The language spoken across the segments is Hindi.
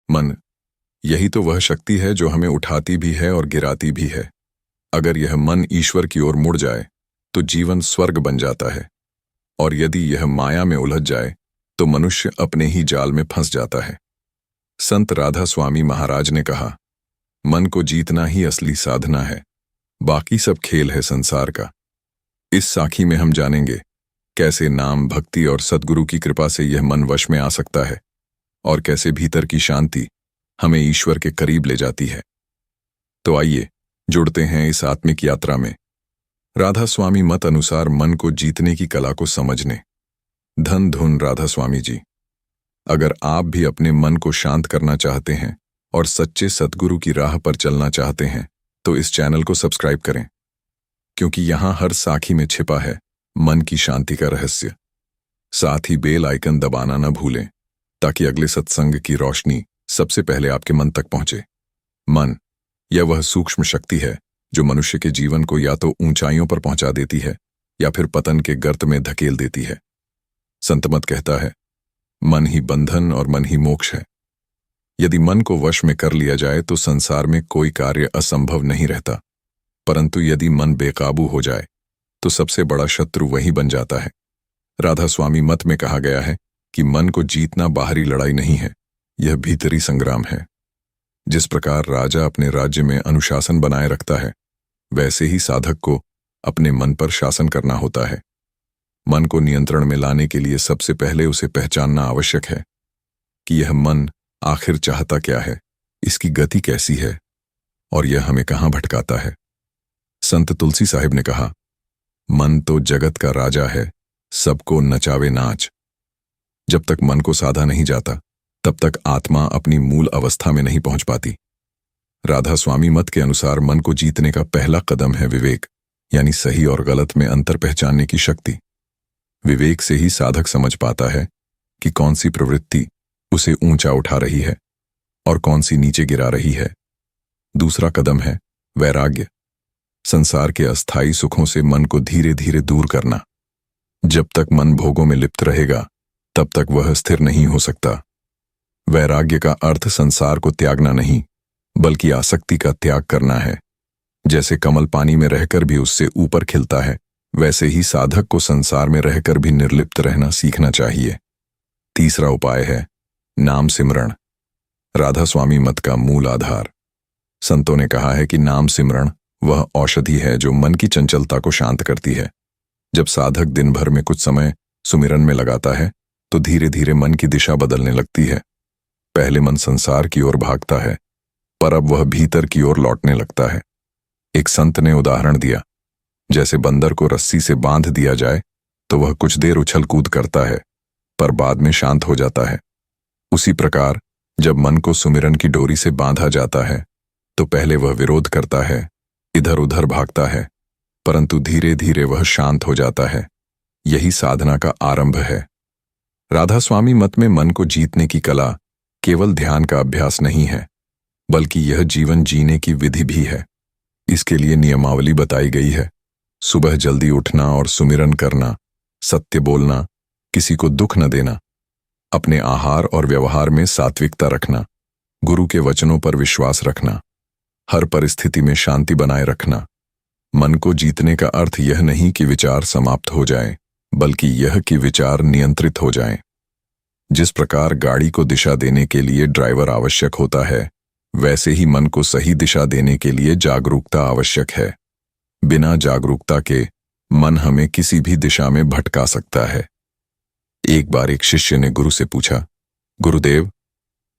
मन, यही तो वह शक्ति है जो हमें उठाती भी है और गिराती भी है। अगर यह मन ईश्वर की ओर मुड़ जाए तो जीवन स्वर्ग बन जाता है, और यदि यह माया में उलझ जाए तो मनुष्य अपने ही जाल में फंस जाता है। संत राधा स्वामी महाराज ने कहा, मन को जीतना ही असली साधना है, बाकी सब खेल है संसार का। इस साखी में हम जानेंगे कैसे नाम, भक्ति और सद्गुरु की कृपा से यह मन वश में आ सकता है, और कैसे भीतर की शांति हमें ईश्वर के करीब ले जाती है। तो आइए जुड़ते हैं इस आत्मिक यात्रा में। राधा स्वामी मत अनुसार मन को जीतने की कला को समझने। धन धुन राधा स्वामी जी। अगर आप भी अपने मन को शांत करना चाहते हैं और सच्चे सद्गुरु की राह पर चलना चाहते हैं तो इस चैनल को सब्सक्राइब करें, क्योंकि यहां हर साखी में छिपा है मन की शांति का रहस्य। साथ ही बेल आइकन दबाना न भूलें ताकि अगले सत्संग की रोशनी सबसे पहले आपके मन तक पहुंचे। मन, यह वह सूक्ष्म शक्ति है जो मनुष्य के जीवन को या तो ऊंचाइयों पर पहुंचा देती है या फिर पतन के गर्त में धकेल देती है। संतमत कहता है, मन ही बंधन और मन ही मोक्ष है। यदि मन को वश में कर लिया जाए तो संसार में कोई कार्य असंभव नहीं रहता, परंतु यदि मन बेकाबू हो जाए तो सबसे बड़ा शत्रु वही बन जाता है। राधा स्वामी मत में कहा गया है कि मन को जीतना बाहरी लड़ाई नहीं है, यह भीतरी संग्राम है। जिस प्रकार राजा अपने राज्य में अनुशासन बनाए रखता है, वैसे ही साधक को अपने मन पर शासन करना होता है। मन को नियंत्रण में लाने के लिए सबसे पहले उसे पहचानना आवश्यक है कि यह मन आखिर चाहता क्या है, इसकी गति कैसी है और यह हमें कहाँ भटकाता है। संत तुलसी साहिब ने कहा, मन तो जगत का राजा है, सबको नचावे नाच। जब तक मन को साधा नहीं जाता तब तक आत्मा अपनी मूल अवस्था में नहीं पहुंच पाती। राधा स्वामी मत के अनुसार मन को जीतने का पहला कदम है विवेक, यानी सही और गलत में अंतर पहचानने की शक्ति। विवेक से ही साधक समझ पाता है कि कौन सी प्रवृत्ति उसे ऊंचा उठा रही है और कौन सी नीचे गिरा रही है। दूसरा कदम है वैराग्य, संसार के अस्थायी सुखों से मन को धीरे धीरे दूर करना। जब तक मन भोगों में लिप्त रहेगा तब तक वह स्थिर नहीं हो सकता। वैराग्य का अर्थ संसार को त्यागना नहीं, बल्कि आसक्ति का त्याग करना है। जैसे कमल पानी में रहकर भी उससे ऊपर खिलता है, वैसे ही साधक को संसार में रहकर भी निर्लिप्त रहना सीखना चाहिए। तीसरा उपाय है नाम सिमरण, राधा स्वामी मत का मूल आधार। संतों ने कहा है कि नाम सिमरण वह औषधि है जो मन की चंचलता को शांत करती है। जब साधक दिन भर में कुछ समय सुमिरन में लगाता है तो धीरे धीरे मन की दिशा बदलने लगती है। पहले मन संसार की ओर भागता है, पर अब वह भीतर की ओर लौटने लगता है। एक संत ने उदाहरण दिया, जैसे बंदर को रस्सी से बांध दिया जाए तो वह कुछ देर उछल कूद करता है, पर बाद में शांत हो जाता है। उसी प्रकार जब मन को सुमिरन की डोरी से बांधा जाता है तो पहले वह विरोध करता है, इधर उधर भागता है, परंतु धीरे धीरे वह शांत हो जाता है। यही साधना का आरंभ है। राधा स्वामी मत में मन को जीतने की कला केवल ध्यान का अभ्यास नहीं है, बल्कि यह जीवन जीने की विधि भी है। इसके लिए नियमावली बताई गई है। सुबह जल्दी उठना और सुमिरन करना, सत्य बोलना, किसी को दुख न देना, अपने आहार और व्यवहार में सात्विकता रखना, गुरु के वचनों पर विश्वास रखना, हर परिस्थिति में शांति बनाए रखना। मन को जीतने का अर्थ यह नहीं कि विचार समाप्त हो जाएं, बल्कि यह कि विचार नियंत्रित हो जाएं। जिस प्रकार गाड़ी को दिशा देने के लिए ड्राइवर आवश्यक होता है, वैसे ही मन को सही दिशा देने के लिए जागरूकता आवश्यक है। बिना जागरूकता के मन हमें किसी भी दिशा में भटका सकता है। एक बार एक शिष्य ने गुरु से पूछा, गुरुदेव,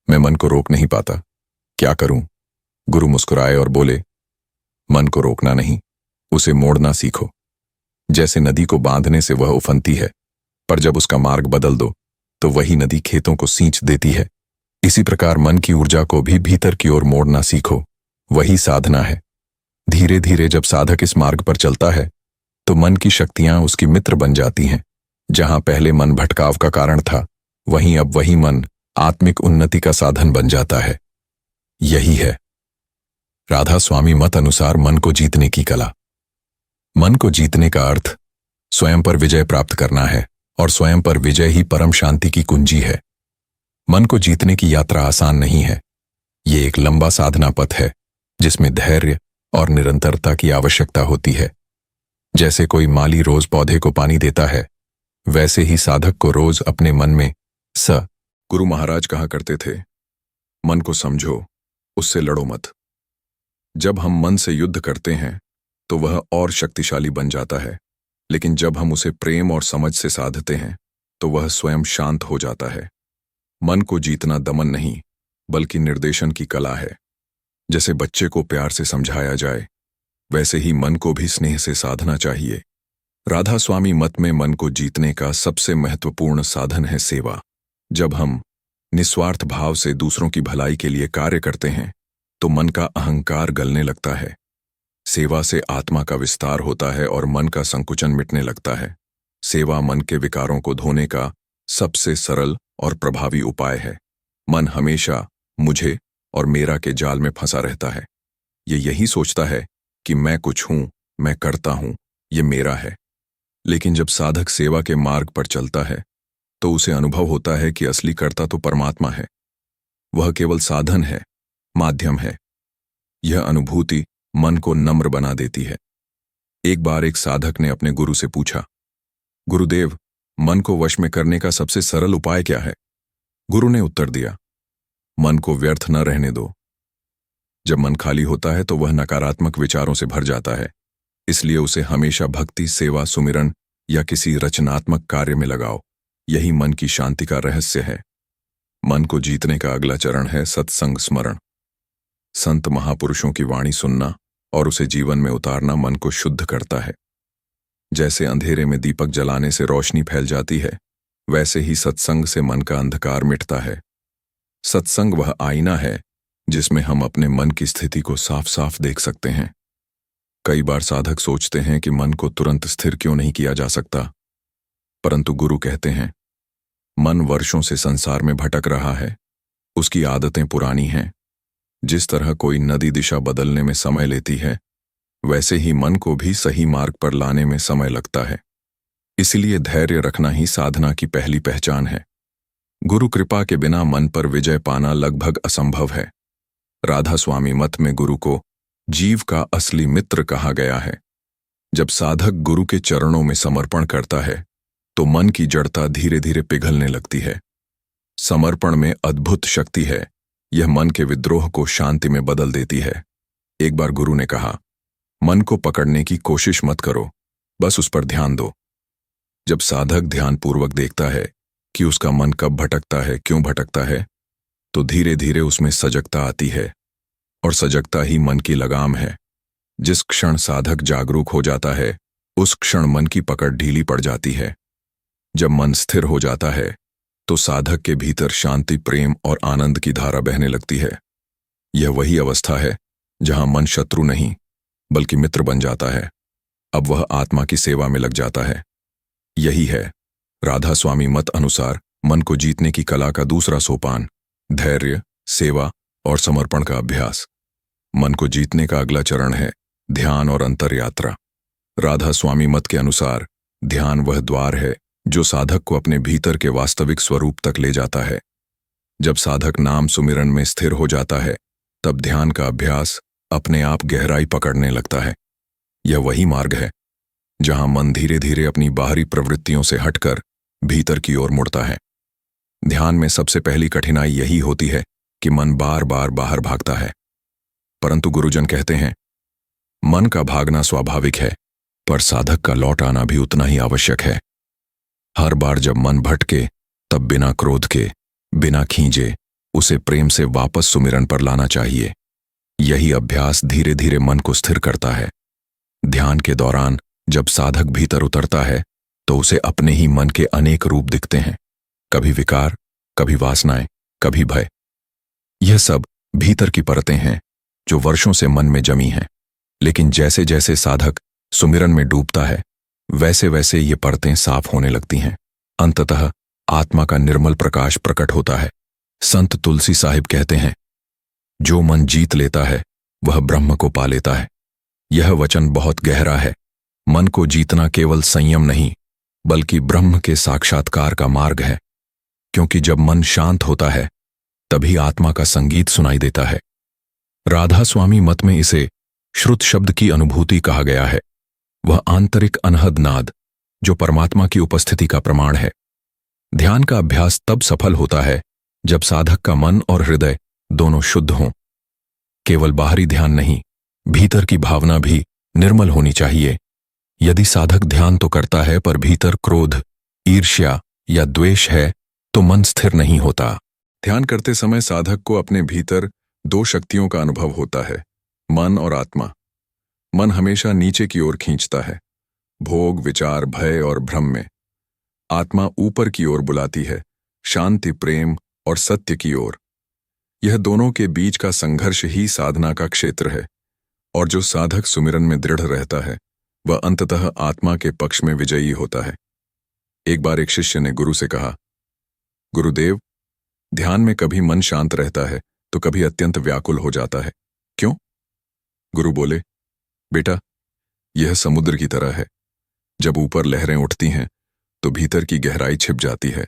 मैं मन को रोक नहीं पाता, क्या करूं? गुरु मुस्कुराए और बोले, मन को रोकना नहीं, उसे मोड़ना सीखो। जैसे नदी को बांधने से वह उफनती है, पर जब उसका मार्ग बदल दो तो वही नदी खेतों को सींच देती है। इसी प्रकार मन की ऊर्जा को भी भीतर की ओर मोड़ना सीखो, वही साधना है। धीरे धीरे जब साधक इस मार्ग पर चलता है तो मन की शक्तियां उसकी मित्र बन जाती हैं। जहां पहले मन भटकाव का कारण था, वहीं अब वही मन आत्मिक उन्नति का साधन बन जाता है। यही है राधा स्वामी मत अनुसार मन को जीतने की कला। मन को जीतने का अर्थ स्वयं पर विजय प्राप्त करना है, और स्वयं पर विजय ही परम शांति की कुंजी है। मन को जीतने की यात्रा आसान नहीं है। ये एक लंबा साधना पथ है जिसमें धैर्य और निरंतरता की आवश्यकता होती है। जैसे कोई माली रोज पौधे को पानी देता है, वैसे ही साधक को रोज अपने मन में गुरु महाराज कहा करते थे, मन को समझो, उससे लड़ो मत। जब हम मन से युद्ध करते हैं तो वह और शक्तिशाली बन जाता है, लेकिन जब हम उसे प्रेम और समझ से साधते हैं तो वह स्वयं शांत हो जाता है। मन को जीतना दमन नहीं, बल्कि निर्देशन की कला है। जैसे बच्चे को प्यार से समझाया जाए, वैसे ही मन को भी स्नेह से साधना चाहिए। राधा स्वामी मत में मन को जीतने का सबसे महत्वपूर्ण साधन है सेवा। जब हम निस्वार्थ भाव से दूसरों की भलाई के लिए कार्य करते हैं तो मन का अहंकार गलने लगता है। सेवा से आत्मा का विस्तार होता है और मन का संकुचन मिटने लगता है। सेवा मन के विकारों को धोने का सबसे सरल और प्रभावी उपाय है। मन हमेशा मुझे और मेरा के जाल में फंसा रहता है। ये यही सोचता है कि मैं कुछ हूं, मैं करता हूं, ये मेरा है। लेकिन जब साधक सेवा के मार्ग पर चलता है तो उसे अनुभव होता है कि असली कर्ता तो परमात्मा है। वह केवल साधन है, माध्यम है। यह अनुभूति मन को नम्र बना देती है। एक बार एक साधक ने अपने गुरु से पूछा, गुरुदेव, मन को वश में करने का सबसे सरल उपाय क्या है? गुरु ने उत्तर दिया, मन को व्यर्थ न रहने दो। जब मन खाली होता है तो वह नकारात्मक विचारों से भर जाता है। इसलिए उसे हमेशा भक्ति, सेवा, सुमिरन या किसी रचनात्मक कार्य में लगाओ। यही मन की शांति का रहस्य है। मन को जीतने का अगला चरण है सत्संग स्मरण। संत महापुरुषों की वाणी सुनना और उसे जीवन में उतारना मन को शुद्ध करता है। जैसे अंधेरे में दीपक जलाने से रोशनी फैल जाती है, वैसे ही सत्संग से मन का अंधकार मिटता है। सत्संग वह आईना है जिसमें हम अपने मन की स्थिति को साफ साफ देख सकते हैं। कई बार साधक सोचते हैं कि मन को तुरंत स्थिर क्यों नहीं किया जा सकता, परंतु गुरु कहते हैं, मन वर्षों से संसार में भटक रहा है। उसकी आदतें पुरानी हैं। जिस तरह कोई नदी दिशा बदलने में समय लेती है, वैसे ही मन को भी सही मार्ग पर लाने में समय लगता है। इसलिए धैर्य रखना ही साधना की पहली पहचान है। गुरु कृपा के बिना मन पर विजय पाना लगभग असंभव है। राधा स्वामी मत में गुरु को जीव का असली मित्र कहा गया है। जब साधक गुरु के चरणों में समर्पण करता है तो मन की जड़ता धीरे धीरे पिघलने लगती है। समर्पण में अद्भुत शक्ति है। यह मन के विद्रोह को शांति में बदल देती है। एक बार गुरु ने कहा, मन को पकड़ने की कोशिश मत करो, बस उस पर ध्यान दो। जब साधक ध्यानपूर्वक देखता है कि उसका मन कब भटकता है, क्यों भटकता है, तो धीरे धीरे उसमें सजगता आती है। और सजगता ही मन की लगाम है। जिस क्षण साधक जागरूक हो जाता है, उस क्षण मन की पकड़ ढीली पड़ जाती है। जब मन स्थिर हो जाता है तो साधक के भीतर शांति, प्रेम और आनंद की धारा बहने लगती है। यह वही अवस्था है जहां मन शत्रु नहीं बल्कि मित्र बन जाता है। अब वह आत्मा की सेवा में लग जाता है। यही है राधा स्वामी मत अनुसार मन को जीतने की कला का दूसरा सोपान, धैर्य, सेवा और समर्पण का अभ्यास। मन को जीतने का अगला चरण है ध्यान और अंतर यात्रा। राधा स्वामी मत के अनुसार ध्यान वह द्वार है जो साधक को अपने भीतर के वास्तविक स्वरूप तक ले जाता है। जब साधक नाम सुमिरन में स्थिर हो जाता है, तब ध्यान का अभ्यास अपने आप गहराई पकड़ने लगता है। यह वही मार्ग है जहां मन धीरे धीरे अपनी बाहरी प्रवृत्तियों से हटकर भीतर की ओर मुड़ता है। ध्यान में सबसे पहली कठिनाई यही होती है कि मन बार बार बाहर भागता है। परंतु गुरुजन कहते हैं, मन का भागना स्वाभाविक है, पर साधक का लौट आना भी उतना ही आवश्यक है। हर बार जब मन भटके, तब बिना क्रोध के, बिना खींचे, उसे प्रेम से वापस सुमिरन पर लाना चाहिए। यही अभ्यास धीरे धीरे मन को स्थिर करता है। ध्यान के दौरान जब साधक भीतर उतरता है तो उसे अपने ही मन के अनेक रूप दिखते हैं। कभी विकार, कभी वासनाएं, कभी भय। यह सब भीतर की परतें हैं जो वर्षों से मन में जमी हैं। लेकिन जैसे जैसे साधक सुमिरन में डूबता है, वैसे वैसे ये परतें साफ होने लगती हैं। अंततः आत्मा का निर्मल प्रकाश प्रकट होता है। संत तुलसी साहिब कहते हैं, जो मन जीत लेता है वह ब्रह्म को पा लेता है। यह वचन बहुत गहरा है। मन को जीतना केवल संयम नहीं, बल्कि ब्रह्म के साक्षात्कार का मार्ग है। क्योंकि जब मन शांत होता है तभी आत्मा का संगीत सुनाई देता है। राधा स्वामी मत में इसे श्रुत शब्द की अनुभूति कहा गया है। वह आंतरिक अनहद नाद जो परमात्मा की उपस्थिति का प्रमाण है। ध्यान का अभ्यास तब सफल होता है जब साधक का मन और हृदय दोनों शुद्ध हों। केवल बाहरी ध्यान नहीं, भीतर की भावना भी निर्मल होनी चाहिए। यदि साधक ध्यान तो करता है पर भीतर क्रोध, ईर्ष्या या द्वेष है तो मन स्थिर नहीं होता। ध्यान करते समय साधक को अपने भीतर दो शक्तियों का अनुभव होता है, मन और आत्मा। मन हमेशा नीचे की ओर खींचता है, भोग, विचार, भय और भ्रम में। आत्मा ऊपर की ओर बुलाती है, शांति, प्रेम और सत्य की ओर। यह दोनों के बीच का संघर्ष ही साधना का क्षेत्र है, और जो साधक सुमिरन में दृढ़ रहता है वह अंततः आत्मा के पक्ष में विजयी होता है। एक बार एक शिष्य ने गुरु से कहा, गुरुदेव, ध्यान में कभी मन शांत रहता है तो कभी अत्यंत व्याकुल हो जाता है, क्यों? गुरु बोले, बेटा, यह समुद्र की तरह है। जब ऊपर लहरें उठती हैं तो भीतर की गहराई छिप जाती है,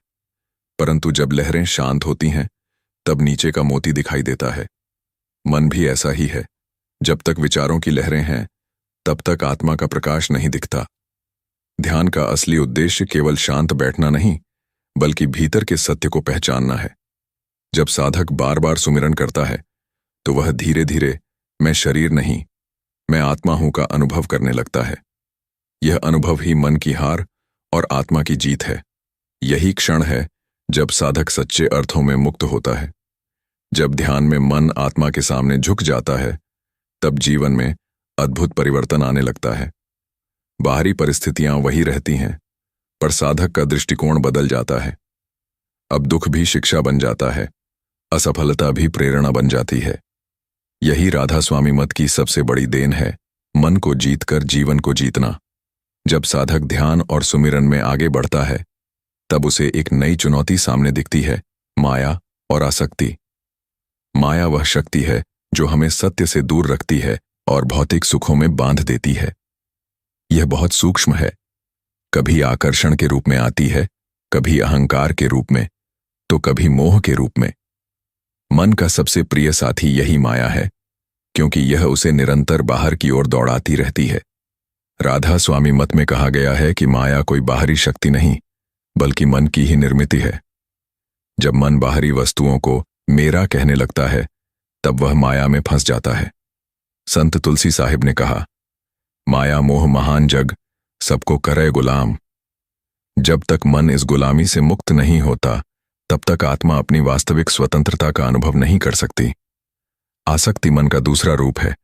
परंतु जब लहरें शांत होती हैं तब नीचे का मोती दिखाई देता है। मन भी ऐसा ही है। जब तक विचारों की लहरें हैं तब तक आत्मा का प्रकाश नहीं दिखता। ध्यान का असली उद्देश्य केवल शांत बैठना नहीं, बल्कि भीतर के सत्य को पहचानना है। जब साधक बार बार सुमिरन करता है तो वह धीरे धीरे मैं शरीर नहीं, मैं आत्मा हूं का अनुभव करने लगता है। यह अनुभव ही मन की हार और आत्मा की जीत है। यही क्षण है जब साधक सच्चे अर्थों में मुक्त होता है। जब ध्यान में मन आत्मा के सामने झुक जाता है तब जीवन में अद्भुत परिवर्तन आने लगता है। बाहरी परिस्थितियां वही रहती हैं, पर साधक का दृष्टिकोण बदल जाता है। अब दुख भी शिक्षा बन जाता है, असफलता भी प्रेरणा बन जाती है। यही राधा स्वामी मत की सबसे बड़ी देन है, मन को जीतकर जीवन को जीतना। जब साधक ध्यान और सुमिरन में आगे बढ़ता है तब उसे एक नई चुनौती सामने दिखती है, माया और आसक्ति। माया वह शक्ति है जो हमें सत्य से दूर रखती है और भौतिक सुखों में बांध देती है। यह बहुत सूक्ष्म है, कभी आकर्षण के रूप में आती है, कभी अहंकार के रूप में, तो कभी मोह के रूप में। मन का सबसे प्रिय साथी यही माया है, क्योंकि यह उसे निरंतर बाहर की ओर दौड़ाती रहती है। राधा स्वामी मत में कहा गया है कि माया कोई बाहरी शक्ति नहीं, बल्कि मन की ही निर्मित है। जब मन बाहरी वस्तुओं को मेरा कहने लगता है तब वह माया में फंस जाता है। संत तुलसी साहिब ने कहा, माया मोह महान जग, सबको करे गुलाम। जब तक मन इस गुलामी से मुक्त नहीं होता तब तक आत्मा अपनी वास्तविक स्वतंत्रता का अनुभव नहीं कर सकती। आसक्ति मन का दूसरा रूप है,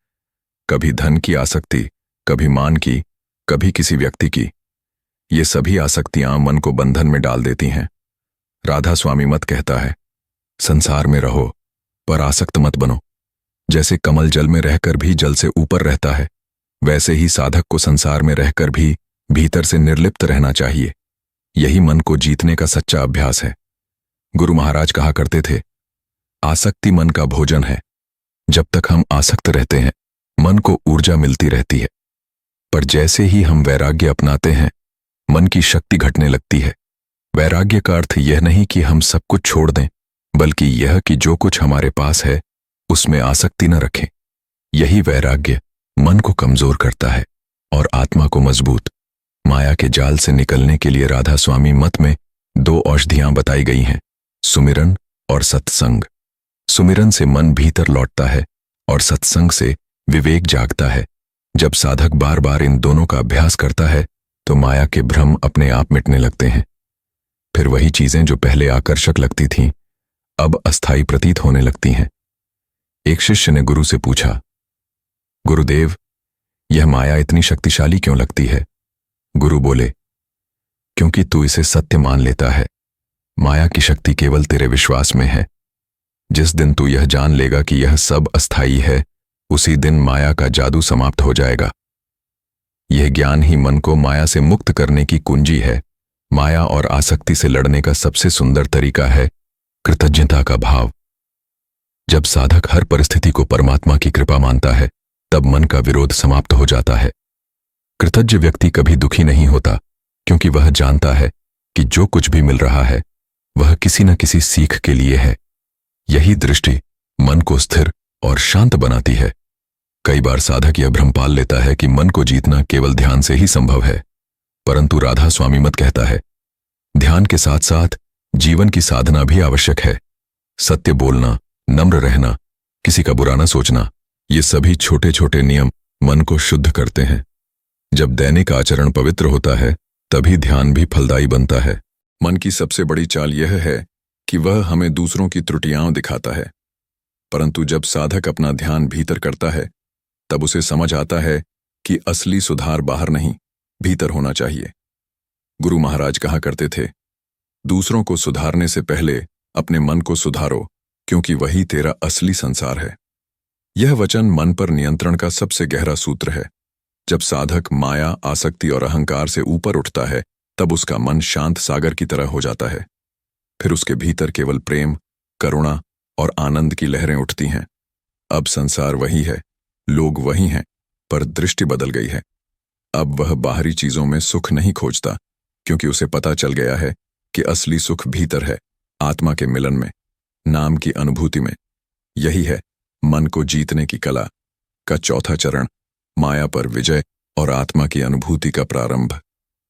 कभी धन की आसक्ति, कभी मान की, कभी किसी व्यक्ति की। ये सभी आसक्तियां मन को बंधन में डाल देती हैं। राधा स्वामी मत कहता है, संसार में रहो पर आसक्त मत बनो। जैसे कमल जल में रहकर भी जल से ऊपर रहता है, वैसे ही साधक को संसार में रहकर भी भीतर से निर्लिप्त रहना चाहिए। यही मन को जीतने का सच्चा अभ्यास है। गुरु महाराज कहा करते थे, आसक्ति मन का भोजन है। जब तक हम आसक्त रहते हैं मन को ऊर्जा मिलती रहती है, पर जैसे ही हम वैराग्य अपनाते हैं मन की शक्ति घटने लगती है। वैराग्य का अर्थ यह नहीं कि हम सब कुछ छोड़ दें, बल्कि यह कि जो कुछ हमारे पास है उसमें आसक्ति न रखें। यही वैराग्य मन को कमजोर करता है और आत्मा को मजबूत। माया के जाल से निकलने के लिए राधा स्वामी मत में दो औषधियां बताई गई हैं, सुमिरन और सत्संग। सुमिरन से मन भीतर लौटता है और सत्संग से विवेक जागता है। जब साधक बार बार इन दोनों का अभ्यास करता है तो माया के भ्रम अपने आप मिटने लगते हैं। फिर वही चीजें जो पहले आकर्षक लगती थीं अब अस्थायी प्रतीत होने लगती हैं। एक शिष्य ने गुरु से पूछा, गुरुदेव, यह माया इतनी शक्तिशाली क्यों लगती है? गुरु बोले, क्योंकि तू इसे सत्य मान लेता है। माया की शक्ति केवल तेरे विश्वास में है। जिस दिन तू यह जान लेगा कि यह सब अस्थायी है, उसी दिन माया का जादू समाप्त हो जाएगा। यह ज्ञान ही मन को माया से मुक्त करने की कुंजी है। माया और आसक्ति से लड़ने का सबसे सुंदर तरीका है कृतज्ञता का भाव। जब साधक हर परिस्थिति को परमात्मा की कृपा मानता है तब मन का विरोध समाप्त हो जाता है। कृतज्ञ व्यक्ति कभी दुखी नहीं होता, क्योंकि वह जानता है कि जो कुछ भी मिल रहा है वह किसी न किसी सीख के लिए है। यही दृष्टि मन को स्थिर और शांत बनाती है। कई बार साधक यह भ्रम पाल लेता है कि मन को जीतना केवल ध्यान से ही संभव है, परंतु राधा स्वामी मत कहता है, ध्यान के साथ साथ जीवन की साधना भी आवश्यक है। सत्य बोलना, नम्र रहना, किसी का बुरा न सोचना, ये सभी छोटे छोटे नियम मन को शुद्ध करते हैं। जब दैनिक आचरण पवित्र होता है, तभी ध्यान भी फलदायी बनता है। मन की सबसे बड़ी चाल यह है कि वह हमें दूसरों की त्रुटियां दिखाता है, परंतु जब साधक अपना ध्यान भीतर करता है, तब उसे समझ आता है कि असली सुधार बाहर नहीं, भीतर होना चाहिए। गुरु महाराज कहा करते थे, दूसरों को सुधारने से पहले अपने मन को सुधारो, क्योंकि वही तेरा असली संसार है। यह वचन मन पर नियंत्रण का सबसे गहरा सूत्र है। जब साधक माया, आसक्ति और अहंकार से ऊपर उठता है, तब उसका मन शांत सागर की तरह हो जाता है। फिर उसके भीतर केवल प्रेम, करुणा और आनंद की लहरें उठती हैं। अब संसार वही है, लोग वही हैं, पर दृष्टि बदल गई है। अब वह बाहरी चीजों में सुख नहीं खोजता, क्योंकि उसे पता चल गया है कि असली सुख भीतर है, आत्मा के मिलन में, नाम की अनुभूति में। यही है मन को जीतने की कला का चौथा चरण, माया पर विजय और आत्मा की अनुभूति का प्रारंभ।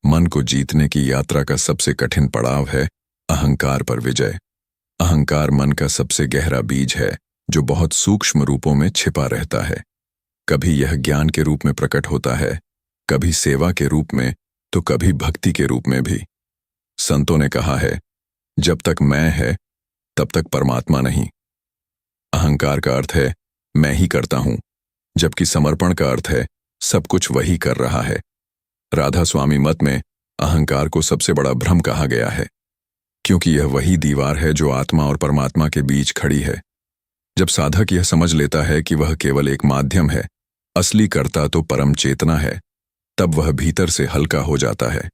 मन को जीतने की यात्रा का सबसे कठिन पड़ाव है अहंकार पर विजय। अहंकार मन का सबसे गहरा बीज है, जो बहुत सूक्ष्म रूपों में छिपा रहता है। कभी यह ज्ञान के रूप में प्रकट होता है, कभी सेवा के रूप में, तो कभी भक्ति के रूप में भी। संतों ने कहा है, जब तक मैं है तब तक परमात्मा नहीं। अहंकार का अर्थ है मैं ही करता हूं, जबकि समर्पण का अर्थ है सब कुछ वही कर रहा है। राधा स्वामी मत में अहंकार को सबसे बड़ा भ्रम कहा गया है, क्योंकि यह वही दीवार है जो आत्मा और परमात्मा के बीच खड़ी है। जब साधक यह समझ लेता है कि वह केवल एक माध्यम है, असली कर्ता तो परम चेतना है, तब वह भीतर से हल्का हो जाता है।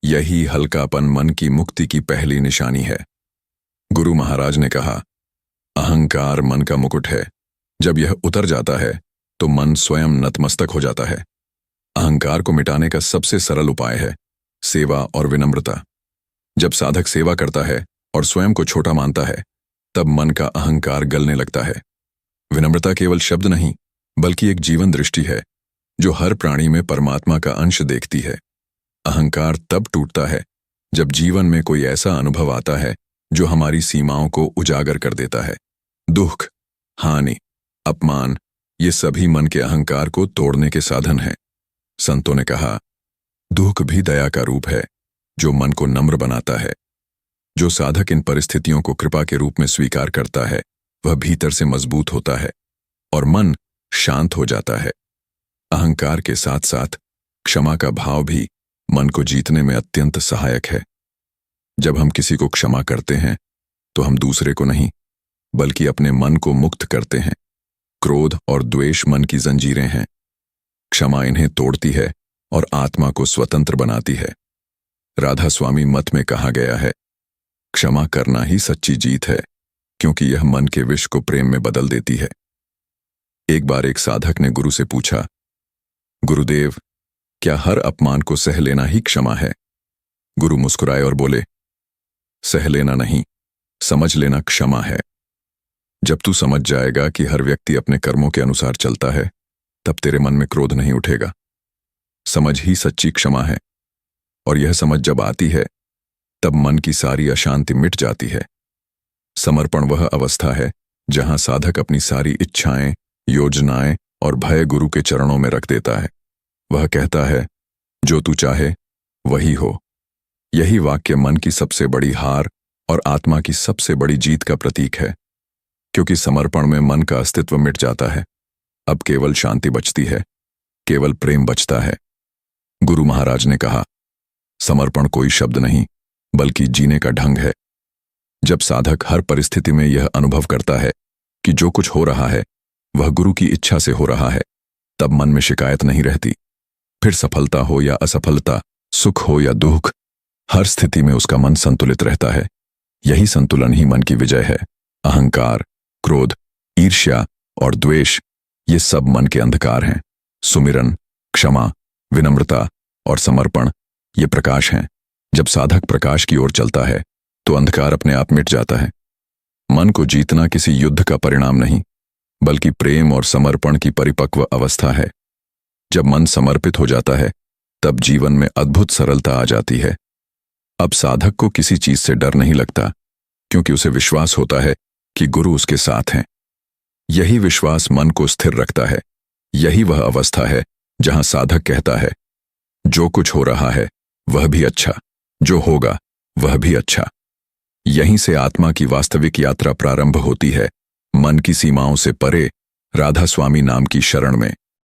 यही हल्कापन मन की मुक्ति की पहली निशानी है। गुरु महाराज ने कहा, अहंकार मन का मुकुट है, जब यह उतर जाता है तो मन स्वयं नतमस्तक हो जाता है। अहंकार को मिटाने का सबसे सरल उपाय है सेवा और विनम्रता। जब साधक सेवा करता है और स्वयं को छोटा मानता है, तब मन का अहंकार गलने लगता है। विनम्रता केवल शब्द नहीं, बल्कि एक जीवन दृष्टि है, जो हर प्राणी में परमात्मा का अंश देखती है। अहंकार तब टूटता है जब जीवन में कोई ऐसा अनुभव आता है जो हमारी सीमाओं को उजागर कर देता है। दुख, हानि, अपमान, ये सभी मन के अहंकार को तोड़ने के साधन हैं। संतों ने कहा, दुख भी दया का रूप है, जो मन को नम्र बनाता है। जो साधक इन परिस्थितियों को कृपा के रूप में स्वीकार करता है, वह भीतर से मजबूत होता है और मन शांत हो जाता है। अहंकार के साथ साथ क्षमा का भाव भी मन को जीतने में अत्यंत सहायक है। जब हम किसी को क्षमा करते हैं, तो हम दूसरे को नहीं, बल्कि अपने मन को मुक्त करते हैं। क्रोध और द्वेष मन की जंजीरें हैं। क्षमा इन्हें तोड़ती है और आत्मा को स्वतंत्र बनाती है। राधा स्वामी मत में कहा गया है, क्षमा करना ही सच्ची जीत है, क्योंकि यह मन के विष को प्रेम में बदल देती है। एक बार एक साधक ने गुरु से पूछा, गुरुदेव, क्या हर अपमान को सह लेना ही क्षमा है? गुरु मुस्कुराए और बोले, सह लेना नहीं, समझ लेना क्षमा है। जब तू समझ जाएगा कि हर व्यक्ति अपने कर्मों के अनुसार चलता है, तब तेरे मन में क्रोध नहीं उठेगा। समझ ही सच्ची क्षमा है, और यह समझ जब आती है, तब मन की सारी अशांति मिट जाती है। समर्पण वह अवस्था है जहां साधक अपनी सारी इच्छाएं, योजनाएं और भय गुरु के चरणों में रख देता है। वह कहता है, जो तू चाहे वही हो। यही वाक्य मन की सबसे बड़ी हार और आत्मा की सबसे बड़ी जीत का प्रतीक है, क्योंकि समर्पण में मन का अस्तित्व मिट जाता है। अब केवल शांति बचती है, केवल प्रेम बचता है। गुरु महाराज ने कहा, समर्पण कोई शब्द नहीं, बल्कि जीने का ढंग है। जब साधक हर परिस्थिति में यह अनुभव करता है कि जो कुछ हो रहा है वह गुरु की इच्छा से हो रहा है, तब मन में शिकायत नहीं रहती। फिर सफलता हो या असफलता, सुख हो या दुख, हर स्थिति में उसका मन संतुलित रहता है। यही संतुलन ही मन की विजय है। अहंकार, क्रोध, ईर्ष्या और द्वेष, ये सब मन के अंधकार हैं। सुमिरन, क्षमा, विनम्रता और समर्पण, ये प्रकाश हैं। जब साधक प्रकाश की ओर चलता है, तो अंधकार अपने आप मिट जाता है। मन को जीतना किसी युद्ध का परिणाम नहीं, बल्कि प्रेम और समर्पण की परिपक्व अवस्था है। जब मन समर्पित हो जाता है, तब जीवन में अद्भुत सरलता आ जाती है। अब साधक को किसी चीज से डर नहीं लगता, क्योंकि उसे विश्वास होता है कि गुरु उसके साथ हैं। यही विश्वास मन को स्थिर रखता है। यही वह अवस्था है जहां साधक कहता है, जो कुछ हो रहा है वह भी अच्छा, जो होगा वह भी अच्छा। यहीं से आत्मा की वास्तविक यात्रा प्रारंभ होती है, मन की सीमाओं से परे, राधा स्वामी नाम की शरण में।